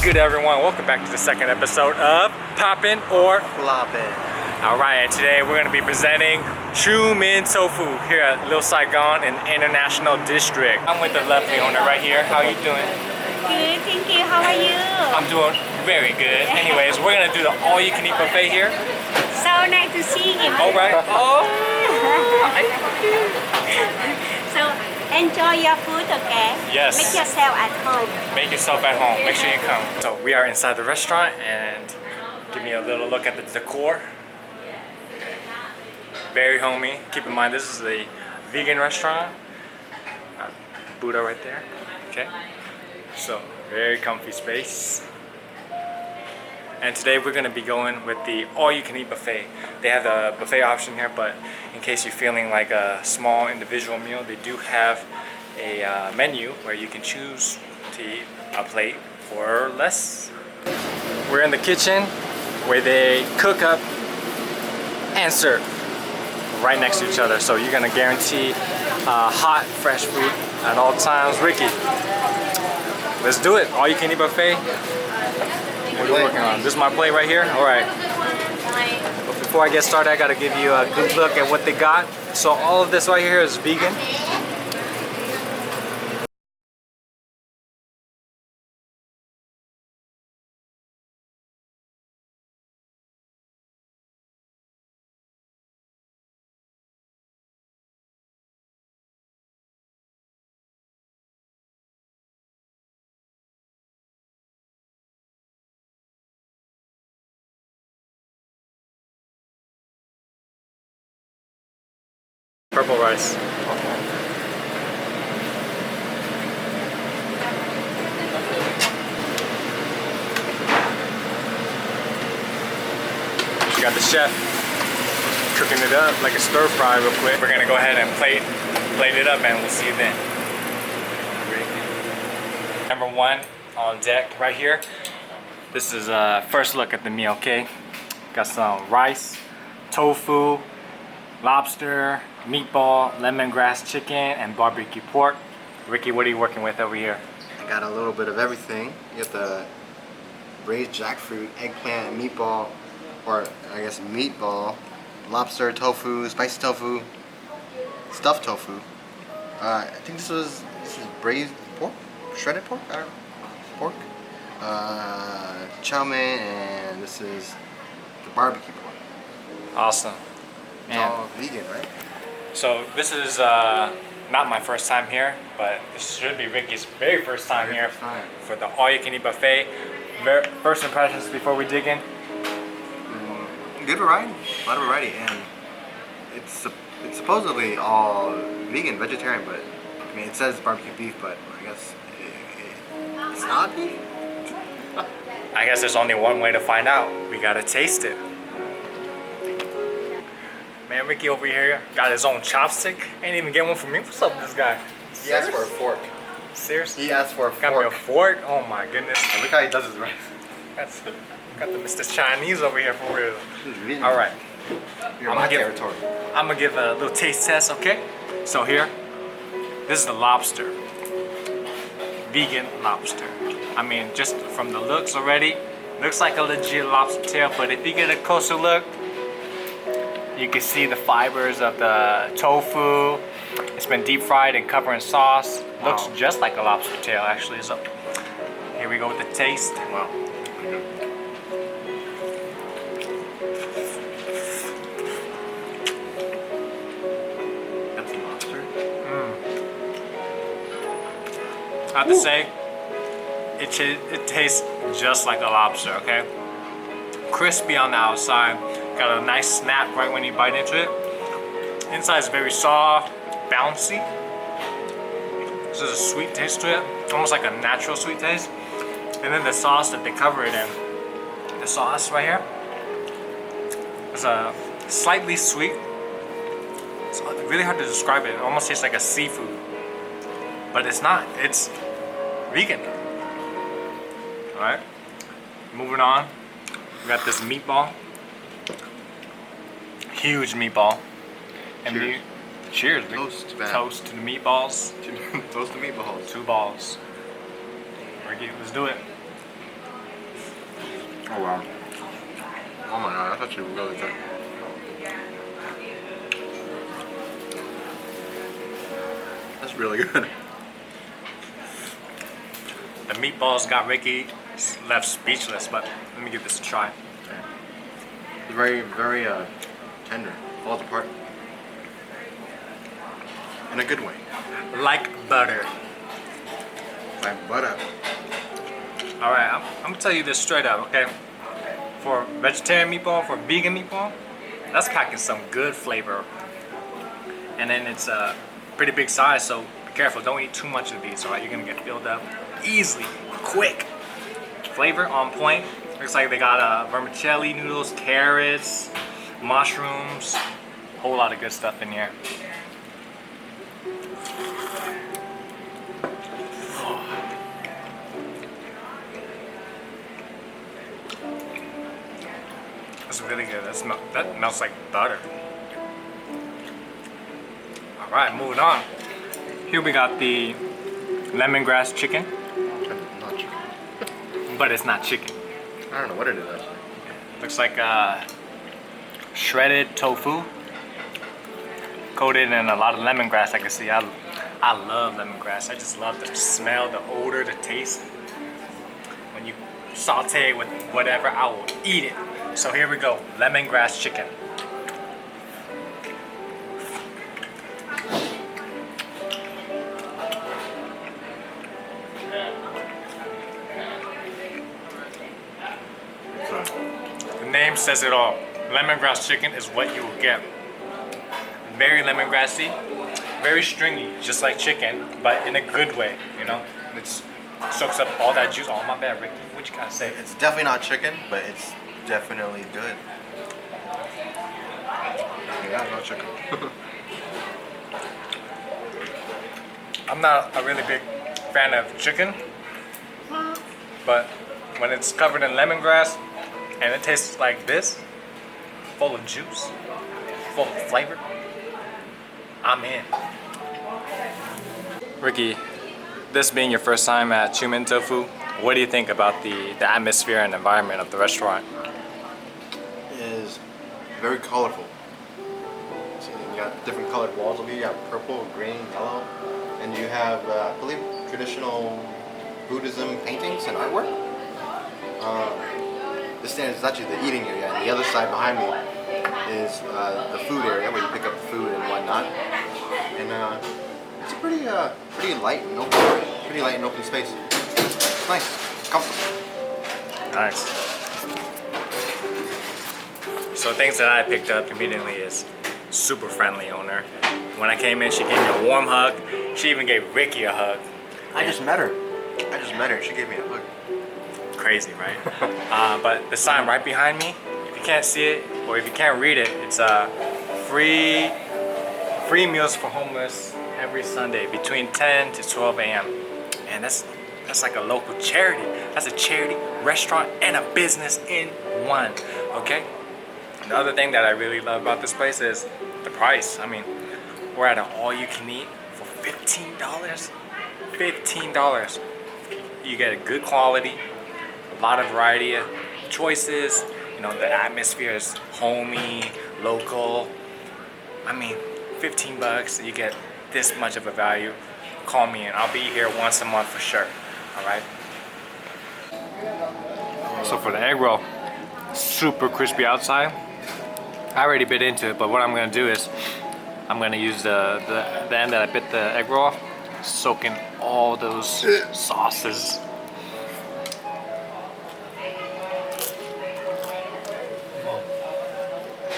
good, everyone? Welcome back to the second episode of Poppin' or Floppin'. Alright, and today we're going to be presenting ChuMinh Tofu here at Little Saigon in International District. I'm with the lovely owner right here. How are you doing? Good, thank you. How are you? I'm doing very good. Anyways, we're going to do the all-you-can-eat buffet here. So nice to see you. Alright. Oh! So enjoy your food, okay? Yes. Make yourself at home. Make yourself at home. Make sure you come. So we are inside the restaurant and give me a little look at the decor. Very homey. Keep in mind this is a vegan restaurant. Buddha right there. Okay. So very comfy space. And today we're going to be going with the all-you-can-eat buffet. They have the buffet option here, but in case you're feeling like a small individual meal, they do have a menu where you can choose to eat a plate for less. We're in the kitchen where they cook up and serve right next to each other. So you're going to guarantee hot, fresh food at all times. Ricky, let's do it. All-you-can-eat buffet. What are you working on? This is my plate right here? Alright. But before I get started, I gotta give you a good look at what they got. So all of this right here is vegan. Purple rice. You got the chef cooking it up like a stir fry real quick. We're gonna go ahead and plate it up and we'll see you then. Number one on deck right here. This is a first look at the meal, okay? Got some rice, tofu, lobster, meatball, lemongrass chicken, and barbecue pork. Ricky, what are you working with over here? I got a little bit of everything. You got the braised jackfruit, eggplant, meatball, or I guess meatball, lobster, tofu, spicy tofu, stuffed tofu. I think this is braised pork, shredded pork. I don't know, pork. ChuMinh, and this is the barbecue pork. Awesome. It's all vegan, right? So this is not my first time here, but this should be Ricky's very first time here for the all-you-can-eat buffet. First impressions before we dig in? Good variety, a lot of variety, and it's supposedly all vegan, vegetarian, but I mean it says barbecue beef, but I guess it's not beef. I guess there's only one way to find out. We gotta taste it. Man, Ricky over here got his own chopstick. Ain't even get one for me. What's up with this guy? He asked for a fork. Seriously? He asked for a Got me a fork. fork? Oh my goodness. And look how he does his rice. Got the Mr. Chinese over here for real. Alright. You're in my territory. I'm gonna give a little taste test, okay? So here, this is the lobster. Vegan lobster. I mean, just from the looks already, looks like a legit lobster tail, but if you get a closer look, you can see the fibers of the tofu. It's been deep fried and covered in sauce. Looks just like a lobster tail actually. So here we go with the taste. Wow. That's a lobster. I have to say, it tastes just like a lobster, okay? Crispy on the outside. Got a nice snap right when you bite into it. Inside is very soft, bouncy. This is a sweet taste to it, almost like a natural sweet taste. And then the sauce that they cover it in, the sauce right here, is slightly sweet. It's really hard to describe it. It almost tastes like a seafood, but it's not. It's vegan. All right, moving on. We got this meatball. Huge meatball. And Cheers. Cheers. Toast, man. Toast to the meatballs. Toast the meatballs. 2 balls. Ricky, let's do it. Oh wow. Oh my god, that's actually really good. That's really good. The meatballs got Ricky left speechless, but let me give this a try. It's very, very tender. Falls apart. In a good way. Like butter. Like butter. Alright, I'm gonna tell you this straight up, okay? For vegetarian meatball, for vegan meatball, that's packing some good flavor. And then it's a pretty big size, so be careful, don't eat too much of these, alright? You're gonna get filled up easily, quick. Flavor on point. Looks like they got vermicelli noodles, carrots, mushrooms, whole lot of good stuff in here. That's really good. That melts like butter. Alright, moving on. Here we got the lemongrass chicken, Not chicken. but it's not chicken. I don't know what it is actually. Looks like shredded tofu coated in a lot of lemongrass. I can see. I love lemongrass. I just love the smell, the odor, the taste. When you saute it with whatever, I will eat it. So here we go, lemongrass chicken. The name says it all. Lemongrass chicken is what you will get. Very lemongrassy, very stringy, just like chicken, but in a good way, you know? It soaks up all that juice. Oh, my bad, Ricky. What you gotta say? It's definitely not chicken, but it's definitely good. Yeah, no chicken. I'm not a really big fan of chicken, but when it's covered in lemongrass and it tastes like this, full of juice, full of flavor, I'm in. Ricky, this being your first time at ChuMinh Tofu, what do you think about the atmosphere and environment of the restaurant? It is very colorful. So you got different colored walls over here. You have purple, green, yellow, and you have, I believe, traditional Buddhism paintings and artwork. This stand is actually the eating area, and the other side behind me is the food area where you pick up food and whatnot. And it's a pretty light and open space. It's nice, comfortable. Nice. So things that I picked up immediately is super friendly owner. When I came in, she gave me a warm hug. She even gave Ricky a hug. I just met her. She gave me a hug. Crazy, right? But the sign right behind me, if you can't see it or if you can't read it, it's free meals for homeless every Sunday between 10 to 12 a.m. And that's like a local charity. That's a charity, restaurant, and a business in one, okay? And the other thing that I really love about this place is the price. I mean, we're at an all-you-can-eat for $15. $15. You get a good quality, a lot of variety of choices. You know, the atmosphere is homey, local. I mean, 15 bucks, you get this much of a value. Call me and I'll be here once a month for sure. All right. So for the egg roll, super crispy outside. I already bit into it, but what I'm gonna do is I'm gonna use the end that I bit the egg roll off, soak in all those sauces.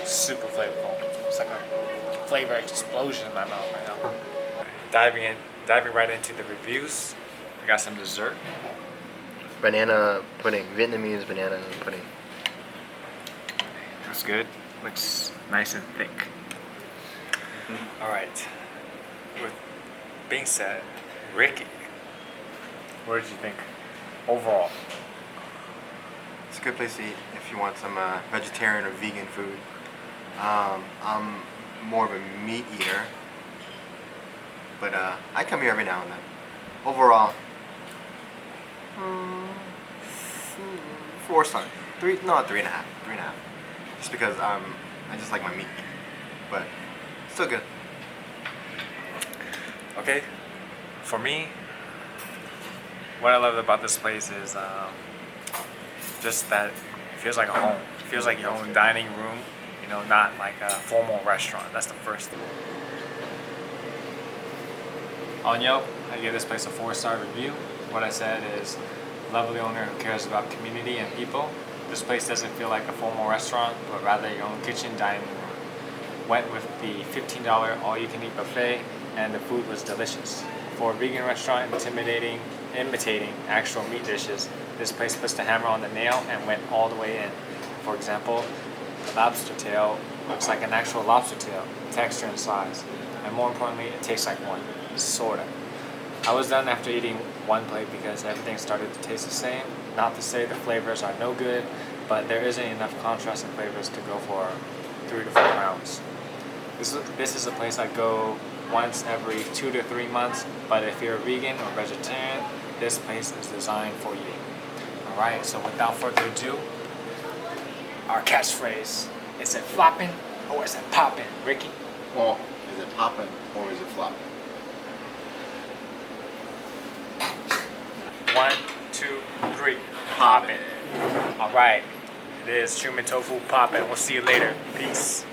Super flavorful. It's like a flavor explosion in my mouth right now. Diving right into the reviews. I got some dessert. Banana pudding, Vietnamese banana pudding. That's good. Looks nice and thick. All right. With being said, Ricky, what did you think overall? It's a good place to eat if you want some vegetarian or vegan food. I'm more of a meat eater, but I come here every now and then. Overall, 4 stars. 3, no, 3.5. 3.5. Just because I just like my meat. But still good. Okay, for me, what I love about this place is just that it feels like a home. It feels like your own dining room, you know, not like a formal restaurant. That's the first thing. On Yelp, I give this place a 4-star review. What I said is, lovely owner who cares about community and people. This place doesn't feel like a formal restaurant, but rather your own kitchen dining room. Went with the $15 all-you-can-eat buffet, and the food was delicious. For a vegan restaurant imitating actual meat dishes, this place puts the hammer on the nail and went all the way in. For example, the lobster tail looks like an actual lobster tail, texture and size. And more importantly, it tastes like one, sorta. I was done after eating one plate because everything started to taste the same. Not to say the flavors are no good, but there isn't enough contrast in flavors to go for 3 to 4 rounds. This is a place I go once every 2 to 3 months, but if you're a vegan or vegetarian, this place is designed for you. Alright, so without further ado, our catchphrase. Is it flopping or is it popping, Ricky? Well, is it popping or is it flopping? 1, 2, 3, Poppin'. Alright, it is ChuMinh Tofu popping. We'll see you later. Peace.